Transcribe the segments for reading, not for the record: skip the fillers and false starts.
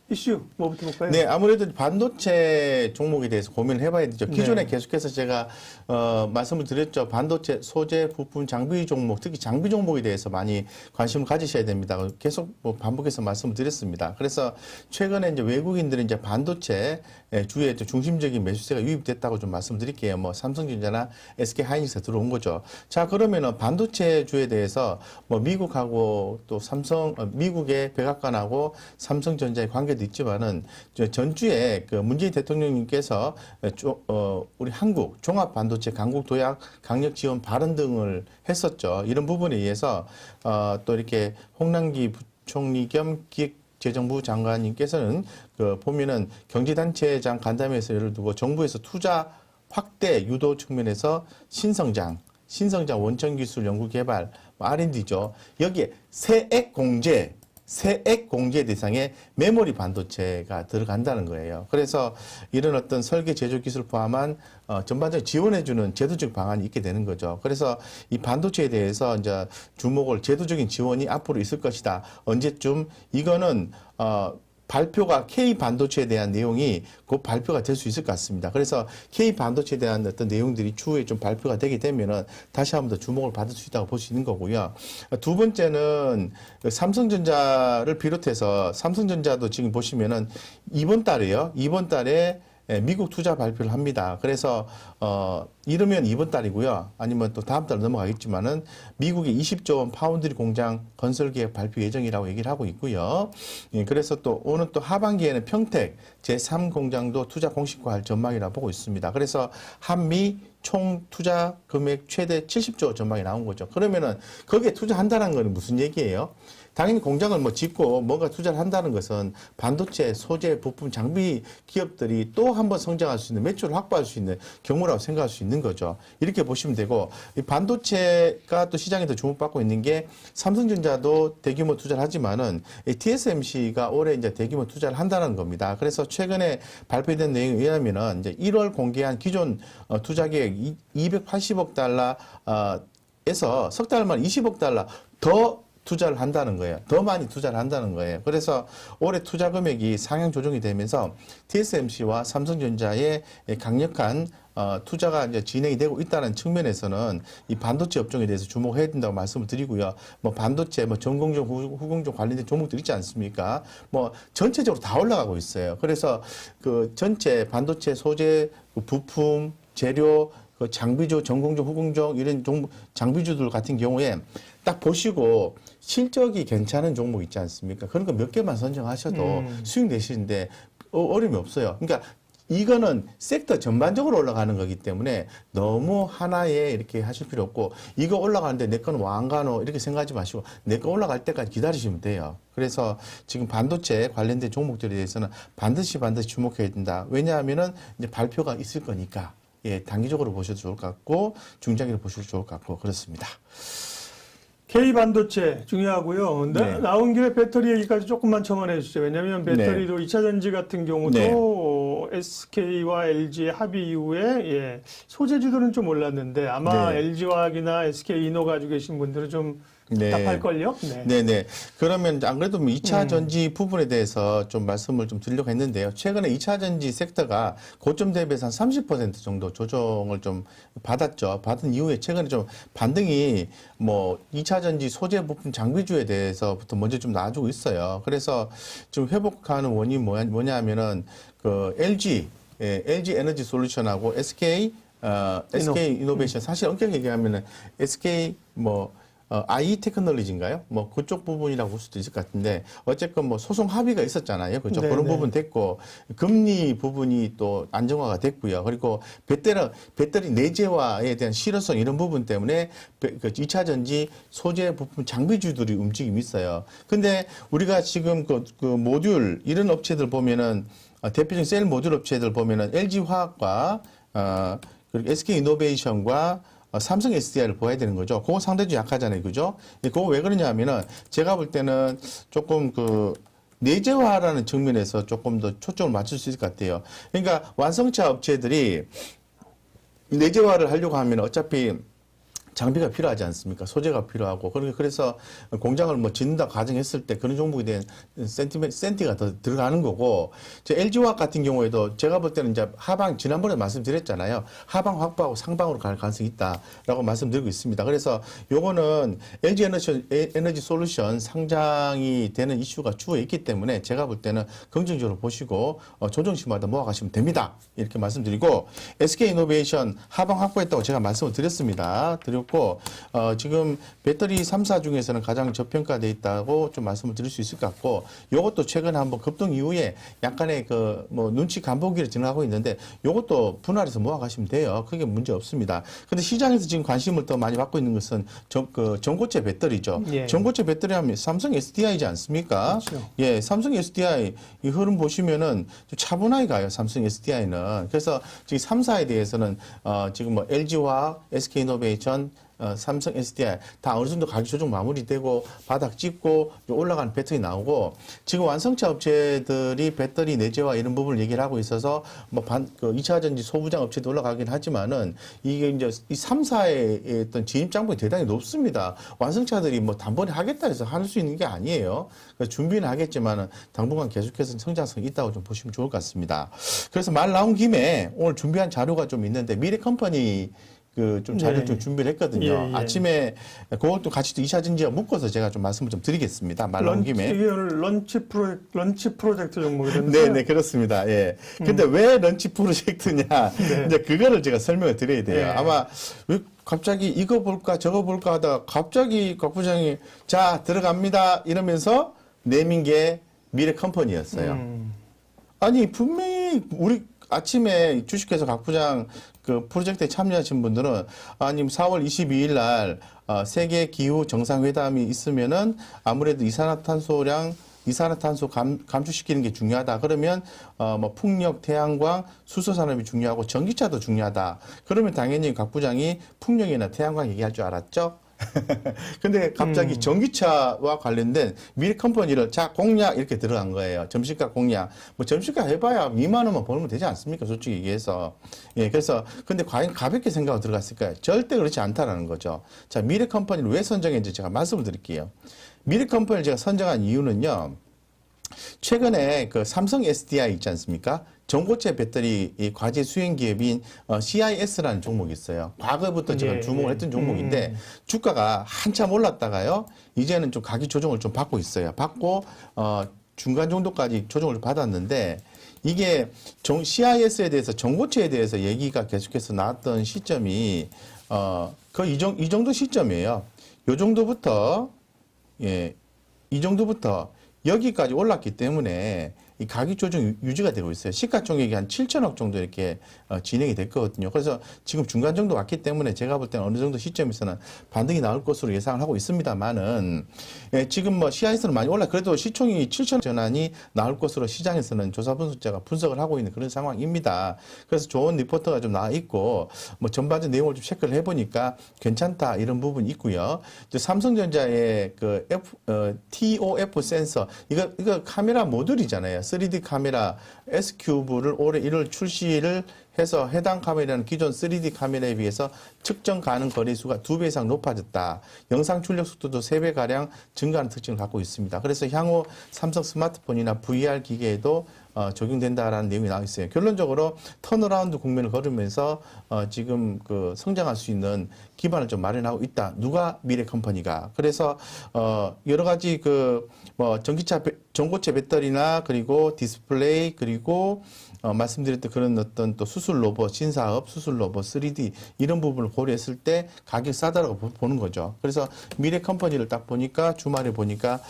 이슈 뭐부터 볼까요? 네, 아무래도 반도체 종목에 대해서 고민을 해봐야 되죠. 기존에 네. 계속해서 제가 말씀을 드렸죠. 반도체 소재 부품 장비 종목, 특히 장비 종목에 대해서 많이 관심을 가지셔야 됩니다. 계속 뭐 반복해서 말씀을 드렸습니다. 그래서 최근에 이제 외국인들이 이제 반도체 주에 중심적인 매수세가 유입됐다고 좀 말씀드릴게요. 뭐 삼성전자나 SK 하이닉스가 들어온 거죠. 자, 그러면은 반도체 주에 대해서 뭐 미국하고 또 미국의 백악관하고 삼성전자의 관계도 있지만은 전주에 그 문재인 대통령님께서 우리 한국 종합 반도체 강국 도약 강력 지원 발언 등을 했었죠. 이런 부분에 의해서 또 이렇게 홍남기 부총리 겸 기획재정부 장관님께서는 그 보면은 경제단체장 간담회에서 예를 들고 정부에서 투자 확대 유도 측면에서 신성장 원천기술 연구개발, R&D죠. 여기에 세액 공제 대상에 메모리 반도체가 들어간다는 거예요. 그래서 이런 어떤 설계 제조 기술 포함한 전반적으로 지원해주는 제도적 방안이 있게 되는 거죠. 그래서 이 반도체에 대해서 이제 주목을 제도적인 지원이 앞으로 있을 것이다. 언제쯤 이거는 발표가 K 반도체에 대한 내용이 곧 발표가 될 수 있을 것 같습니다. 그래서 K 반도체에 대한 어떤 내용들이 추후에 좀 발표가 되게 되면은 다시 한 번 더 주목을 받을 수 있다고 볼 수 있는 거고요. 두 번째는 삼성전자를 비롯해서 삼성전자도 지금 보시면은 이번 달에 미국 투자 발표를 합니다. 그래서 이르면 이번 달이고요. 아니면 또 다음 달 넘어가겠지만은 미국의 20조 원 파운드리 공장 건설 계획 발표 예정이라고 얘기를 하고 있고요. 그래서 또 오는 또 하반기에는 평택 제3공장도 투자 공식화할 전망이라고 보고 있습니다. 그래서 한미 총 투자 금액 최대 70조 전망이 나온 거죠. 그러면은 거기에 투자한다는 건 무슨 얘기예요? 당연히 공장을 뭐 짓고 뭔가 투자를 한다는 것은 반도체, 소재, 부품, 장비 기업들이 또 한 번 성장할 수 있는 매출을 확보할 수 있는 경우라고 생각할 수 있는 거죠. 이렇게 보시면 되고, 이 반도체가 또 시장에 더 주목받고 있는 게 삼성전자도 대규모 투자를 하지만은 TSMC가 올해 이제 대규모 투자를 한다는 겁니다. 그래서 최근에 발표된 내용에 의하면은 이제 1월 공개한 기존 투자 계획 280억 달러에서 석 달 만에 20억 달러 더 투자를 한다는 거예요. 더 많이 투자를 한다는 거예요. 그래서 올해 투자 금액이 상향 조정이 되면서 TSMC와 삼성전자의 강력한 투자가 이제 진행이 되고 있다는 측면에서는 이 반도체 업종에 대해서 주목해야 된다고 말씀을 드리고요. 뭐 반도체, 뭐 전공정, 후공정 관련된 종목들 있지 않습니까? 뭐 전체적으로 다 올라가고 있어요. 그래서 그 전체 반도체 소재, 부품, 재료, 그 장비주, 전공정, 후공정 이런 장비주들 같은 경우에 딱 보시고 실적이 괜찮은 종목 있지 않습니까? 그런 거 몇 개만 선정하셔도 수익 내시는데 어려움이 없어요. 그러니까 이거는 섹터 전반적으로 올라가는 거기 때문에 너무 하나에 이렇게 하실 필요 없고 이거 올라가는데 내 거는 와 안 가노 이렇게 생각하지 마시고 내 거 올라갈 때까지 기다리시면 돼요. 그래서 지금 반도체 관련된 종목들에 대해서는 반드시 주목해야 된다. 왜냐하면은 이제 발표가 있을 거니까. 예, 단기적으로 보셔도 좋을 것 같고 중장기로 보셔도 좋을 것 같고 그렇습니다. K 반도체 중요하고요. 네. 나온 김에 배터리 얘기까지 조금만 첨언해 주시죠. 왜냐하면 배터리도 2차 전지 같은 경우도 SK와 LG의 합의 이후에 소재주들은 좀 올랐는데 아마 LG화학이나 SK 이노 가지고 계신 분들은 좀 답답할걸요? 네네. 그러면 안 그래도 2차 전지 부분에 대해서 좀 말씀을 좀 드리려고 했는데요. 최근에 2차 전지 섹터가 고점 대비해서 한 30% 정도 조정을 좀 받았죠. 받은 이후에 최근에 좀 반등이 뭐 2차 전지 소재 부품 장비주에 대해서부터 먼저 좀 나아지고 있어요. 그래서 좀 회복하는 원인이 뭐냐 하면은 그 LG 에너지 솔루션하고 SK 이노베이션 사실 엄격히 얘기하면은 SK 아이 테크놀로지인가요? 뭐 그쪽 부분이라고 볼 수도 있을 것 같은데 어쨌건 뭐 소송 합의가 있었잖아요. 그렇죠? 그런 부분 됐고 금리 부분이 또 안정화가 됐고요. 그리고 배터리 내재화에 대한 실효성 이런 부분 때문에 그 2차 전지 소재 부품 장비주들이 움직임이 있어요. 근데 우리가 지금 그 모듈 이런 업체들 보면은 대표적인 셀 모듈 업체들 보면은 LG 화학과 그리고 SK 이노베이션과 삼성 SDI를 보아야 되는 거죠. 그거 상대적으로 약하잖아요. 그죠? 그거 왜 그러냐 하면은 제가 볼 때는 조금 그 내재화라는 측면에서 조금 더 초점을 맞출 수 있을 것 같아요. 그러니까 완성차 업체들이 내재화를 하려고 하면 어차피 장비가 필요하지 않습니까? 소재가 필요하고. 그래서 공장을 뭐 짓는다 가정했을 때 그런 종목에 대한 센티가 더 들어가는 거고, LG화학 같은 경우에도 제가 볼 때는 이제 하방, 지난번에 말씀드렸잖아요. 하방 확보하고 상방으로 갈 가능성이 있다라고 말씀드리고 있습니다. 그래서 요거는 LG 에너지 솔루션 상장이 되는 이슈가 추후에 있기 때문에 제가 볼 때는 긍정적으로 보시고 조정시마다 모아가시면 됩니다. 이렇게 말씀드리고, SK이노베이션 하방 확보했다고 제가 말씀을 드렸습니다. 고 지금 배터리 3사 중에서는 가장 저평가돼 있다고 좀 말씀을 드릴 수 있을 것 같고, 요것도 최근에 한번 급등 이후에 약간의 그 뭐 눈치 간보기를 진행하고 있는데 요것도 분할해서 모아가시면 돼요. 그게 문제 없습니다. 근데 시장에서 지금 관심을 더 많이 받고 있는 것은 전고체 배터리죠. 예. 전고체 배터리 하면 삼성 SDI지 않습니까? 그렇죠. 예, 삼성 SDI 이 흐름 보시면은 좀 차분하게 가요. 삼성 SDI는. 그래서 지금 3사에 대해서는 지금 뭐 LG화학, SK이노베이션, 삼성 SDI 다 어느 정도 가격 조정 마무리되고 바닥 찍고 올라가는 패턴이 나오고, 지금 완성차 업체들이 배터리 내재화 이런 부분을 얘기를 하고 있어서 뭐 그 2차 전지 소부장 업체도 올라가긴 하지만은 이게 이제 이 3사의 어떤 진입 장벽이 대단히 높습니다. 완성차들이 뭐 단번에 하겠다 해서 할 수 있는 게 아니에요. 그래서 준비는 하겠지만은 당분간 계속해서 성장성이 있다고 좀 보시면 좋을 것 같습니다. 그래서 말 나온 김에 오늘 준비한 자료가 좀 있는데, 미래컴퍼니 좀 자료 좀 준비를 했거든요. 아침에 그것도 같이 2차 전지와 묶어서 제가 좀 말씀을 좀 드리겠습니다. 말 나온 김에. 이게 런치 프로젝트 종목이던데. 네, 그렇습니다. 예. 근데 왜 런치 프로젝트냐. 네. 이제 그거를 제가 설명을 드려야 돼요. 네. 아마 왜 갑자기 이거 볼까 저거 볼까 하다가 갑자기 곽 부장이 자, 들어갑니다 이러면서 내민 게 미래컴퍼니였어요. 아니, 분명히 우리 아침에 주식회사 곽 부장 그 프로젝트에 참여하신 분들은 아님 4월 22일 날 세계 기후 정상회담이 있으면은 아무래도 이산화탄소 감축시키는 게 중요하다. 그러면 뭐 풍력, 태양광, 수소 산업이 중요하고 전기차도 중요하다. 그러면 당연히 곽 부장이 풍력이나 태양광 얘기할 줄 알았죠. 근데 갑자기 전기차와 관련된 미래컴퍼니를 자 공략 이렇게 들어간 거예요. 점심가 공략. 뭐 점심가 해봐야 2만 원만 벌면 되지 않습니까? 솔직히 얘기해서. 예, 그래서 근데 과연 가볍게 생각하고 들어갔을까요? 절대 그렇지 않다라는 거죠. 자, 미래컴퍼니를 왜 선정했는지 제가 말씀을 드릴게요. 미래컴퍼니를 제가 선정한 이유는요. 최근에 그 삼성 SDI 있지 않습니까? 전고체 배터리 과제 수행 기업인 CIS라는 종목이 있어요. 과거부터 제가 주목을 했던 종목인데 주가가 한참 올랐다가요. 이제는 좀 가격 조정을 좀 받고 있어요. 받고 중간 정도까지 조정을 받았는데, 이게 CIS에 대해서 전고체에 대해서 얘기가 계속해서 나왔던 시점이 거의 이 정도 시점이에요. 요 정도부터 이 정도부터 여기까지 올랐기 때문에 이 가격 조정 유지가 되고 있어요. 시가총액이 한 7천억 정도 이렇게 진행이 됐거든요. 그래서 지금 중간 정도 왔기 때문에 제가 볼 때는 어느 정도 시점에서는 반등이 나올 것으로 예상을 하고 있습니다만은, 지금 뭐 CIS는 많이 올라 그래도 시총이 7천억 전환이 나올 것으로 시장에서는 조사 분석자가 분석을 하고 있는 그런 상황입니다. 그래서 좋은 리포터가 좀 나와 있고 뭐 전반적 내용을 좀 체크를 해보니까 괜찮다 이런 부분이 있고요. 삼성전자의 그 TOF 센서 이거 카메라 모듈이잖아요. 3D 카메라 S큐브를 올해 1월 출시를 해서 해당 카메라는 기존 3D 카메라에 비해서 측정 가능 거리수가 2배 이상 높아졌다. 영상 출력 속도도 3배가량 증가하는 특징을 갖고 있습니다. 그래서 향후 삼성 스마트폰이나 VR 기계에도 적용된다라는 내용이 나와 있어요. 결론적으로 턴어라운드 국면을 걸으면서 지금 그 성장할 수 있는 기반을 좀 마련하고 있다. 누가? 미래컴퍼니가. 그래서 여러 가지 그 뭐 전고체 배터리나 그리고 디스플레이 그리고 말씀드렸던 그런 어떤 또 수술 로봇, 신사업, 수술 로봇, 3D 이런 부분을 고려했을 때 가격 싸다라고 보는 거죠. 그래서 미래컴퍼니를 딱 보니까 주말에 보니까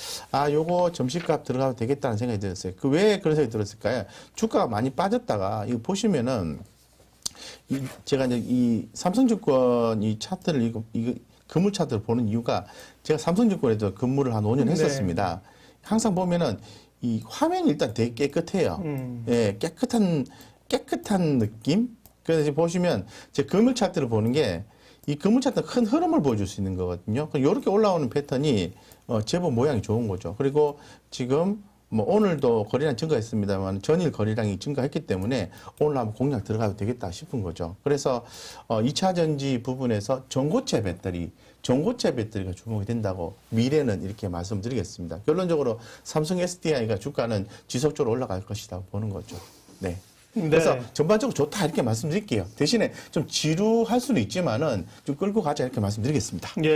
요거 점심값 들어가도 되겠다는 생각이 들었어요. 그 왜 그런 생각이 들었을까요? 주가가 많이 빠졌다가 이거 보시면은 제가 이제 이 삼성증권 이 차트를 이거 금물 차트를 보는 이유가 제가 삼성증권에도 근무를 한 5년 했었습니다. 항상 보면은 이 화면이 일단 되게 깨끗해요. 예, 깨끗한 느낌? 그래서 지금 보시면 제 금물 차트를 보는 게 이 금물 차트는 큰 흐름을 보여줄 수 있는 거거든요. 이렇게 올라오는 패턴이 제법 모양이 좋은 거죠. 그리고 지금 뭐 오늘도 거래량 증가했습니다만 전일 거래량이 증가했기 때문에 오늘 한번 공략 들어가도 되겠다 싶은 거죠. 그래서 2차 전지 부분에서 전고체 배터리가 주목이 된다고 미래는 이렇게 말씀드리겠습니다. 결론적으로 삼성 SDI가 주가는 지속적으로 올라갈 것이라고 보는 거죠. 네. 그래서 전반적으로 좋다 이렇게 말씀드릴게요. 대신에 좀 지루할 수는 있지만은 좀 끌고 가자 이렇게 말씀드리겠습니다. 예.